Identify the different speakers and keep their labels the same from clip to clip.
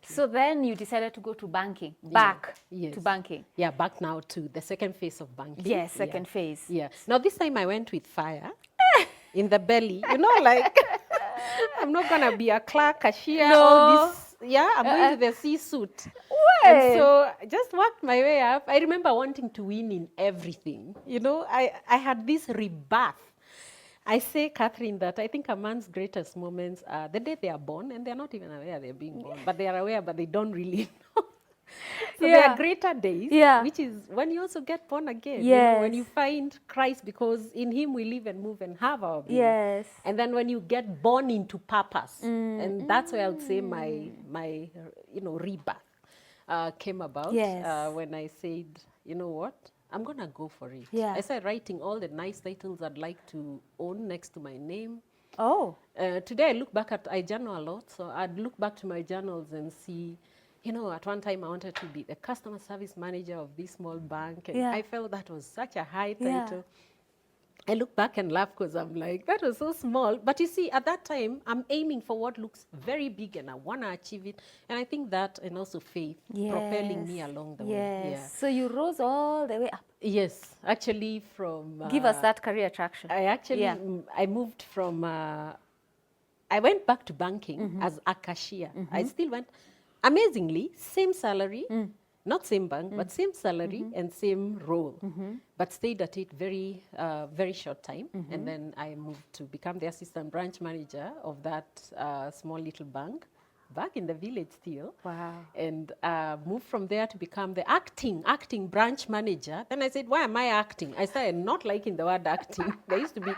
Speaker 1: So then you decided to go to banking, back to banking.
Speaker 2: Yeah, back now to the second phase of banking.
Speaker 1: Yes, second phase.
Speaker 2: Yeah. Now this time I went with fire in the belly, like I'm not going to be a clerk, cashier, all this. Yeah, I'm going to the C-suite. And so I just worked my way up. I remember wanting to win in everything. I had this rebirth. I say, Catherine, that I think a man's greatest moments are the day they are born, and they're not even aware they're being born, but they are aware, but they don't really know. So there are greater days, which is when you also get born again. When you find Christ, because in him we live and move and have our being.
Speaker 1: Yes.
Speaker 2: And then when you get born into purpose, and that's where I would say my rebirth came about. When I said, you know what? I'm going to go for it. I started writing all the nice titles I'd like to own next to my name. Today I look back I journal a lot, so I'd look back to my journals and see, at one time I wanted to be the customer service manager of this small bank, and I felt that was such a high title. I look back and laugh because I'm like, that was so small. But you see, at that time, I'm aiming for what looks very big and I want to achieve it. And I think that, and also faith, propelling me along the way. Yeah.
Speaker 1: So you rose all the way up.
Speaker 2: Yes, actually from...
Speaker 1: Give us that career traction.
Speaker 2: I moved from... I went back to banking as a cashier. I still went, amazingly, same salary, not same bank, but same salary and same role, but stayed at it very, very short time. And then I moved to become the assistant branch manager of that small little bank, back in the village still.
Speaker 1: Wow.
Speaker 2: And moved from there to become the acting branch manager. Then I said, why am I acting? I started not liking the word acting. There used to be,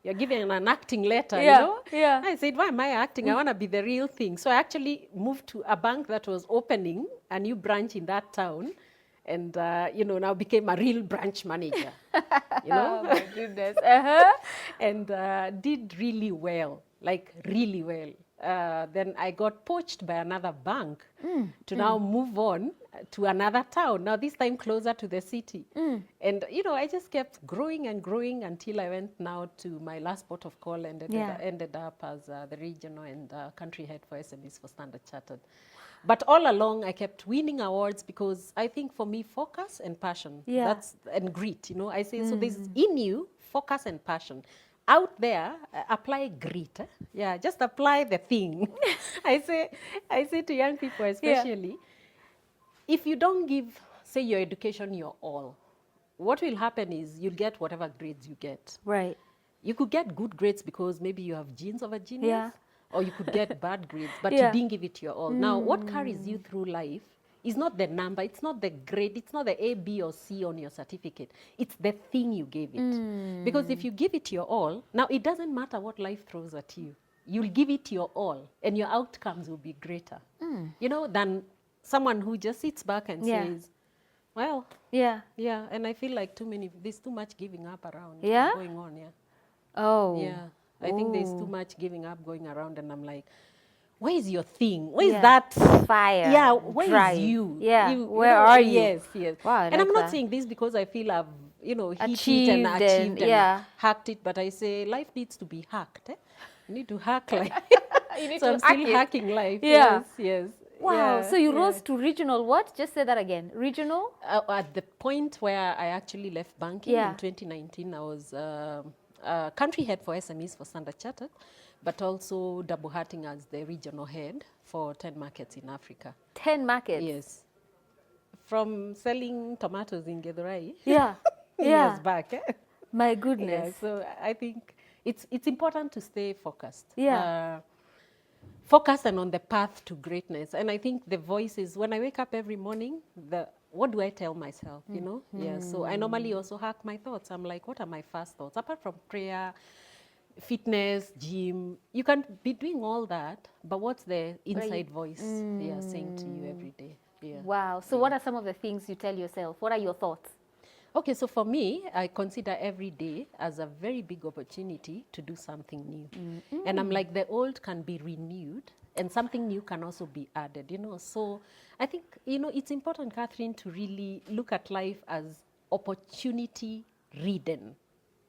Speaker 2: you're given an acting letter, I said, why am I acting? I want to be the real thing. So I actually moved to a bank that was opening a new branch in that town, and, now became a real branch manager,
Speaker 1: Oh, my goodness.
Speaker 2: And did really well, like really well. Then I got poached by another bank to now move on to another town, now this time closer to the city. And, I just kept growing and growing until I went now to my last port of call and ended up as the regional and country head for SMEs for Standard Chartered. But all along, I kept winning awards because I think for me, focus and passion, and grit, I say, so there's in you, focus and passion. Out there, apply grit. Just apply the thing. I say to young people especially, if you don't give, say, your education your all, what will happen is you'll get whatever grades you get.
Speaker 1: Right.
Speaker 2: You could get good grades because maybe you have genes of a genius, or you could get bad grades, but you didn't give it your all. Now, what carries you through life is not the number, it's not the grade, it's not the A, B, or C on your certificate. It's the thing you gave it. Because if you give it your all, now it doesn't matter what life throws at you. You'll give it your all, and your outcomes will be greater, than someone who just sits back and says, well, and I feel like there's too much giving up around going on, I think there's too much giving up going around, and I'm like, where is your thing? Where is that
Speaker 1: fire?
Speaker 2: Yeah, where is you?
Speaker 1: Where are you?
Speaker 2: Yes.
Speaker 1: Wow,
Speaker 2: and I'm not saying this because I feel I've, hit it and achieved and hacked it, but I say life needs to be hacked. You need to hack life.
Speaker 1: You need
Speaker 2: so
Speaker 1: to
Speaker 2: I'm still hacking life. Yes.
Speaker 1: Wow, so you rose to regional what? Just say that again. Regional?
Speaker 2: At the point where I actually left banking in 2019, I was country head for SMEs for Standard Chartered, but also double hatting as the regional head for 10 markets in Africa.
Speaker 1: 10 markets?
Speaker 2: Yes. From selling tomatoes in Githurai
Speaker 1: years
Speaker 2: back.
Speaker 1: My goodness.
Speaker 2: So I think it's important to stay focused. Focused and on the path to greatness. And I think the voice is, when I wake up every morning, what do I tell myself, So I normally also hack my thoughts. I'm like, what are my first thoughts? Apart from prayer, fitness, gym, you can be doing all that, but what's the inside voice saying to you every day?
Speaker 1: Wow. So what are some of the things you tell yourself? What are your thoughts?
Speaker 2: Okay, so for me, I consider every day as a very big opportunity to do something new. And I'm like, the old can be renewed and something new can also be added, So I think, it's important, Catherine, to really look at life as opportunity ridden.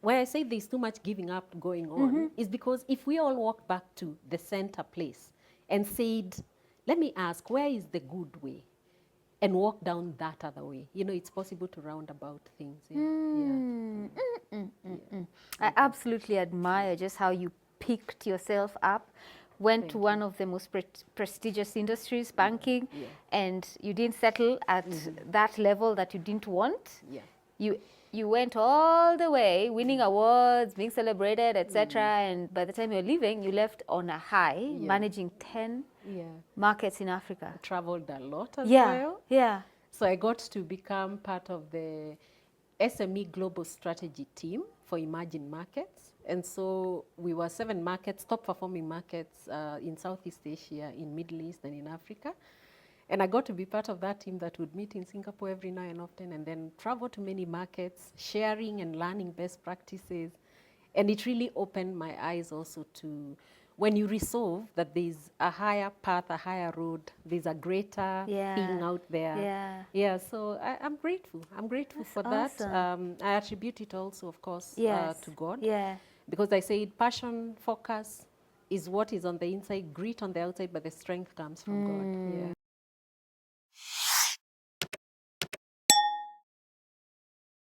Speaker 2: Where I say there's too much giving up going on is because if we all walk back to the center place and said, let me ask, where is the good way? And walk down that other way. You know, it's possible to round about things.
Speaker 1: I absolutely admire just how you picked yourself up, went to one of the most prestigious industries, banking, and you didn't settle at that level that you didn't want. You went all the way, winning awards, being celebrated, etc. And by the time you're leaving, you left on a high, managing 10 markets in Africa.
Speaker 2: I traveled a lot as well.
Speaker 1: Yeah.
Speaker 2: So I got to become part of the SME Global Strategy team for emerging markets. And so we were 7 markets, top performing markets in Southeast Asia, in Middle East and in Africa. And I got to be part of that team that would meet in Singapore every now and often and then travel to many markets, sharing and learning best practices. And it really opened my eyes also to when you resolve that there's a higher path, a higher road, there's a greater thing out there. So I'm grateful. I'm grateful for that. I attribute it also, of course, to God. Because I said passion, focus is what is on the inside, grit on the outside, but the strength comes from God.